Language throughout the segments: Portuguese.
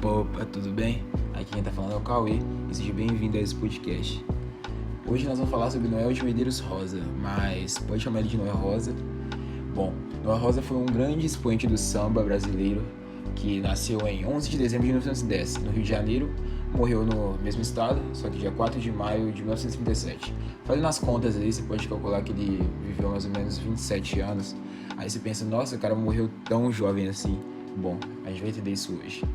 Opa, tudo bem? Aqui quem tá falando é o Cauê e seja bem-vindo a esse podcast. Hoje nós vamos falar sobre Noel de Medeiros Rosa, mas pode chamar ele de Noel Rosa. Bom, Noel Rosa foi um grande expoente do samba brasileiro que nasceu em 11 de dezembro de 1910, no Rio de Janeiro, morreu no mesmo estado, só que dia 4 de maio de 1937. Fazendo as contas aí, você pode calcular que ele viveu mais ou menos 27 anos. Aí você pensa, nossa, o cara morreu tão jovem assim. Bom, a gente vai entender isso hoje.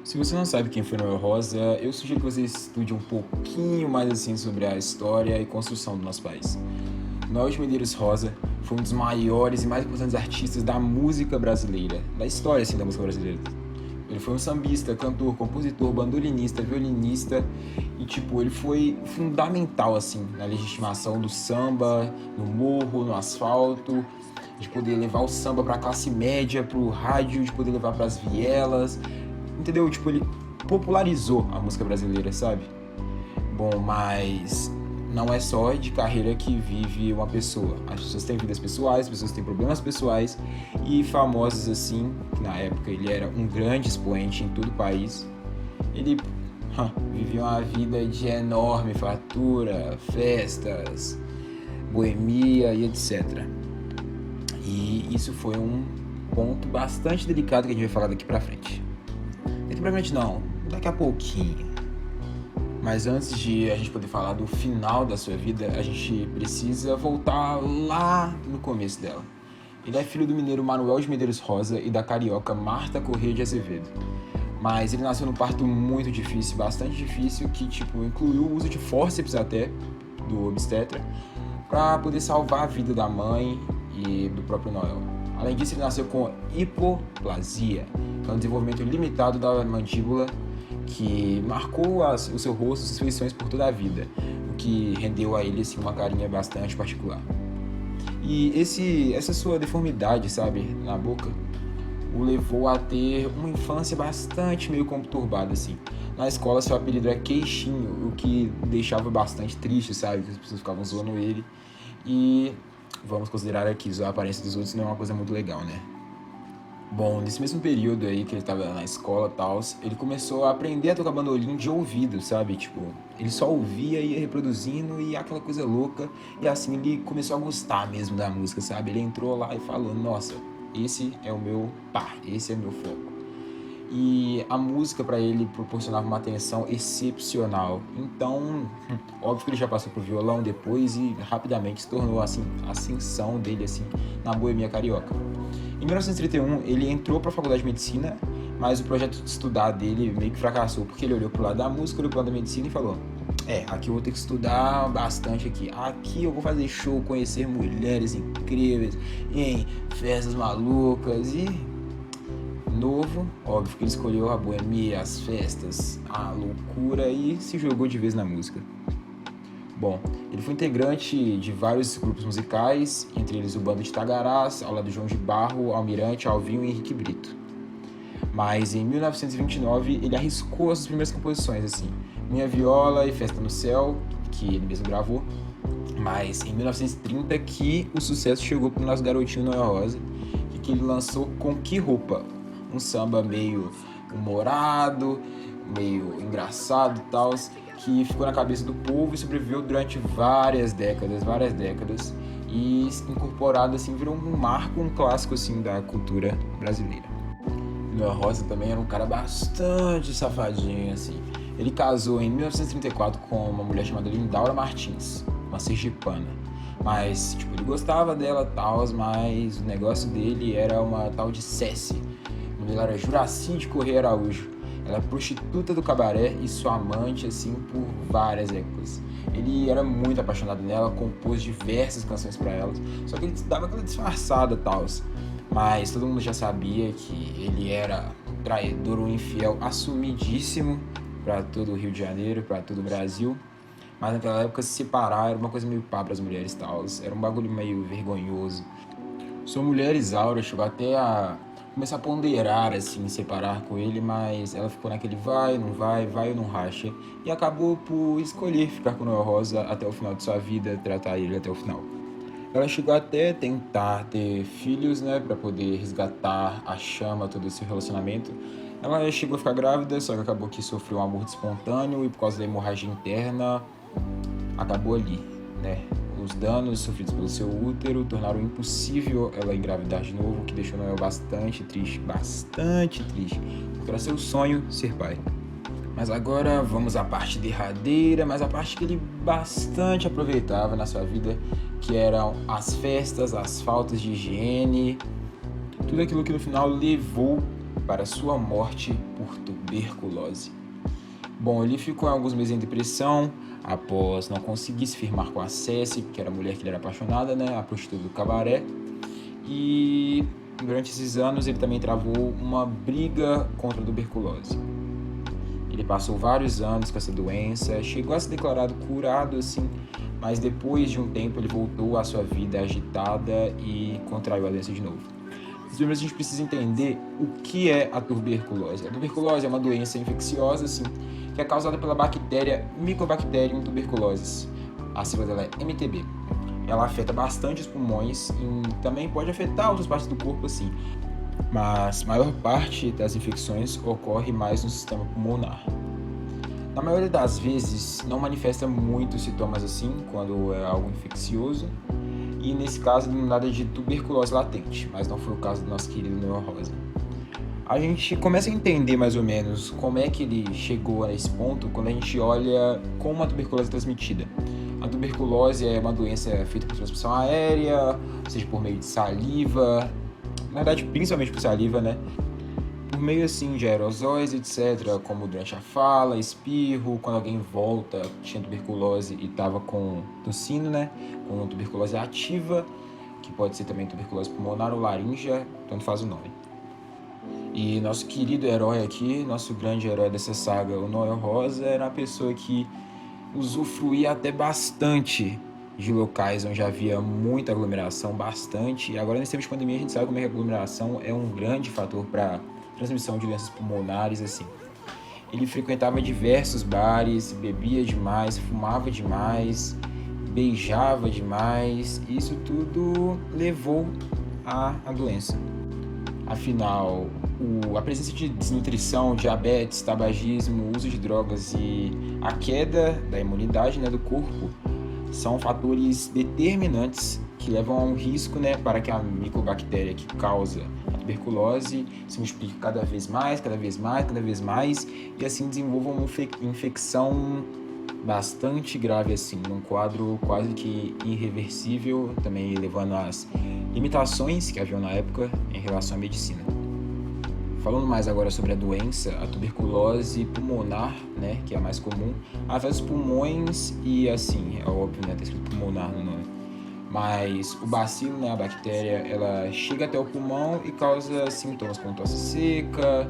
Se você não sabe quem foi Noel Rosa, eu sugiro que você estude um pouquinho mais assim sobre a história e construção do nosso país. Noel de Medeiros Rosa foi um dos maiores e mais importantes artistas da música brasileira, da história assim da música brasileira. Ele foi um sambista, cantor, compositor, bandolinista, violinista e ele foi fundamental assim na legitimação do samba, no morro, no asfalto, de poder levar o samba para a classe média, para o rádio, de poder levar para as vielas. Entendeu? Ele popularizou a música brasileira, sabe? Bom, mas não é só de carreira que vive uma pessoa. As pessoas têm vidas pessoais, as pessoas têm problemas pessoais e famosos assim, que na época ele era um grande expoente em todo o país. Ele vivia uma vida de enorme fartura, festas, boemia e etc. E isso foi um ponto bastante delicado que a gente vai falar daqui pra frente. Provavelmente não, daqui a pouquinho. Mas antes de a gente poder falar do final da sua vida, a gente precisa voltar lá no começo dela. Ele é filho do mineiro Manuel de Medeiros Rosa e da carioca Marta Corrêa de Azevedo. Mas ele nasceu num parto muito difícil, bastante difícil, que incluiu o uso de fórceps até, do obstetra, para poder salvar a vida da mãe e do próprio Noel. Além disso, ele nasceu com hipoplasia, que é um desenvolvimento limitado da mandíbula que marcou o seu rosto, suas feições por toda a vida, o que rendeu a ele uma carinha bastante particular. E essa sua deformidade, sabe, na boca, o levou a ter uma infância bastante meio conturbada, assim. Na escola, seu apelido era Queixinho, o que o deixava bastante triste, sabe, que as pessoas ficavam zoando ele. E vamos considerar aqui, zoar a aparência dos outros não é uma coisa muito legal, né? Bom, nesse mesmo período aí que ele tava na escola e tal, ele começou a aprender a tocar bandolim de ouvido, sabe? Ele só ouvia, ia reproduzindo e aquela coisa louca. E assim ele começou a gostar mesmo da música, sabe? Ele entrou lá e falou, nossa, esse é o meu par, esse é o meu foco. E a música para ele proporcionava uma atenção excepcional. Então, óbvio que ele já passou pro violão depois e rapidamente se tornou assim a ascensão dele assim na boemia carioca. Em 1931, ele entrou para a faculdade de medicina, mas o projeto de estudar dele meio que fracassou, porque ele olhou pro lado da música, olhou pro lado da medicina e falou: aqui eu vou ter que estudar bastante aqui eu vou fazer show, conhecer mulheres incríveis, em festas malucas e novo, óbvio que ele escolheu a boemia, as festas, a loucura e se jogou de vez na música. Bom, ele foi integrante de vários grupos musicais, entre eles o Bando de Tagarás, ao lado de João de Barro, Almirante, Alvinho e Henrique Brito. Mas em 1929 ele arriscou as suas primeiras composições, assim, Minha Viola e Festa no Céu, que ele mesmo gravou. Mas em 1930 que o sucesso chegou pro nosso garotinho Noel Rosa, que ele lançou Com Que Roupa? Um samba meio humorado, meio engraçado e tal, que ficou na cabeça do povo e sobreviveu durante várias décadas e incorporado assim virou um marco, um clássico assim da cultura brasileira. Noel Rosa também era um cara bastante safadinho assim. Ele casou em 1934 com uma mulher chamada Lindaura Martins, uma sergipana. Mas, ele gostava dela e tal, mas o negócio dele era uma tal de Cessi. O nome dela era Juraci de Corrêa Araújo. Ela é prostituta do cabaré e sua amante, assim, por várias épocas. Ele era muito apaixonado nela, compôs diversas canções pra ela, só que ele dava aquela disfarçada e tal. Mas todo mundo já sabia que ele era um traidor, um infiel assumidíssimo pra todo o Rio de Janeiro, pra todo o Brasil. Mas naquela época se separar era uma coisa meio pá pras mulheres e tal. Era um bagulho meio vergonhoso. Sua mulher, Isaura, chegou até a começar a ponderar, assim, separar com ele, mas ela ficou naquele vai ou não racha. E acabou por escolher ficar com Noel Rosa até o final de sua vida, tratar ele até o final. Ela chegou até a tentar ter filhos, né, pra poder resgatar a chama, todo esse relacionamento. Ela chegou a ficar grávida, só que acabou que sofreu um aborto espontâneo e por causa da hemorragia interna, acabou ali, né? Os danos sofridos pelo seu útero tornaram impossível ela engravidar de novo, o que deixou Noel bastante triste, porque era seu sonho ser pai. Mas agora vamos à parte derradeira, mas a parte que ele bastante aproveitava na sua vida, que eram as festas, as faltas de higiene, tudo aquilo que no final levou para sua morte por tuberculose. Bom, ele ficou alguns meses em depressão, após não conseguir se firmar com a Ceci, que era a mulher que ele era apaixonada, né, a prostituta do cabaré. E durante esses anos ele também travou uma briga contra a tuberculose. Ele passou vários anos com essa doença, chegou a ser declarado curado, assim, mas depois de um tempo ele voltou à sua vida agitada e contraiu a doença de novo. Primeiro a gente precisa entender o que é a tuberculose. A tuberculose é uma doença infecciosa, assim, que é causada pela bactéria Mycobacterium tuberculosis. A sigla dela é MTB. Ela afeta bastante os pulmões e também pode afetar outras partes do corpo, assim. Mas a maior parte das infecções ocorre mais no sistema pulmonar. Na maioria das vezes, não manifesta muitos sintomas assim, quando é algo infeccioso. E nesse caso, denominada de tuberculose latente, mas não foi o caso do nosso querido Noel Rosa. A gente começa a entender mais ou menos como é que ele chegou a esse ponto quando a gente olha como a tuberculose é transmitida. A tuberculose é uma doença feita por transmissão aérea, ou seja, por meio de saliva, na verdade, principalmente por saliva, né? Por meio, assim, de aerosóis, etc., como durante a fala, espirro, quando alguém volta, tinha tuberculose e estava com tossino, né? Com tuberculose ativa, que pode ser também tuberculose pulmonar ou laríngea, tanto faz o nome. E nosso querido herói aqui, nosso grande herói dessa saga, o Noel Rosa, era uma pessoa que usufruía até bastante de locais onde havia muita aglomeração, bastante. E agora, nesse tempo de pandemia, a gente sabe como é que a aglomeração é um grande fator para transmissão de doenças pulmonares, assim. Ele frequentava diversos bares, bebia demais, fumava demais, beijava demais. E isso tudo levou à doença. Afinal, a presença de desnutrição, diabetes, tabagismo, uso de drogas e a queda da imunidade, né, do corpo são fatores determinantes que levam a um risco, né, para que a micobactéria que causa a tuberculose se multiplique cada vez mais, e assim desenvolva uma infecção bastante grave, assim, num quadro quase que irreversível, também levando às limitações que haviam na época em relação à medicina. Falando mais agora sobre a doença, a tuberculose pulmonar, né, que é a mais comum, afeta os pulmões e, assim, é óbvio, né, tá escrito pulmonar no nome. Mas o bacilo, né, a bactéria, ela chega até o pulmão e causa sintomas como tosse seca,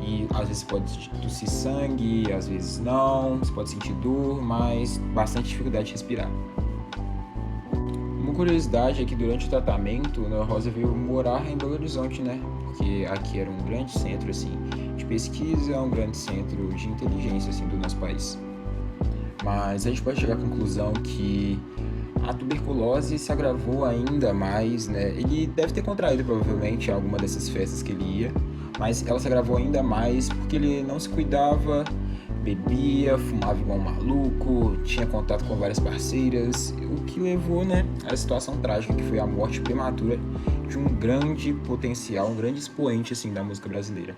e às vezes pode tossir sangue, às vezes não, você pode sentir dor, mas bastante dificuldade de respirar. Uma curiosidade é que durante o tratamento, o Noel Rosa veio morar em Belo Horizonte, né? Porque aqui era um grande centro, assim, de pesquisa, um grande centro de inteligência, assim, do nosso país. Mas a gente pode chegar à conclusão que a tuberculose se agravou ainda mais, né? Ele deve ter contraído, provavelmente, alguma dessas festas que ele ia, mas ela se agravou ainda mais porque ele não se cuidava, bebia, fumava igual um maluco, tinha contato com várias parceiras, o que levou, né, à situação trágica que foi a morte prematura de um grande potencial, um grande expoente, assim, da música brasileira.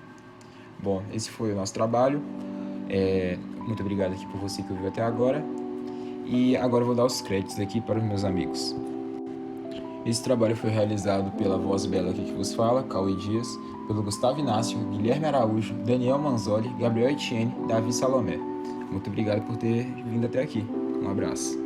Bom, esse foi o nosso trabalho. Muito obrigado aqui por você que ouviu até agora. E agora eu vou dar os créditos aqui para os meus amigos. Esse trabalho foi realizado pela voz bela aqui que vos fala, Cauê Dias, pelo Gustavo Inácio, Guilherme Araújo, Daniel Manzoli, Gabriel Etienne, Davi Salomé. Muito obrigado por ter vindo até aqui. Um abraço.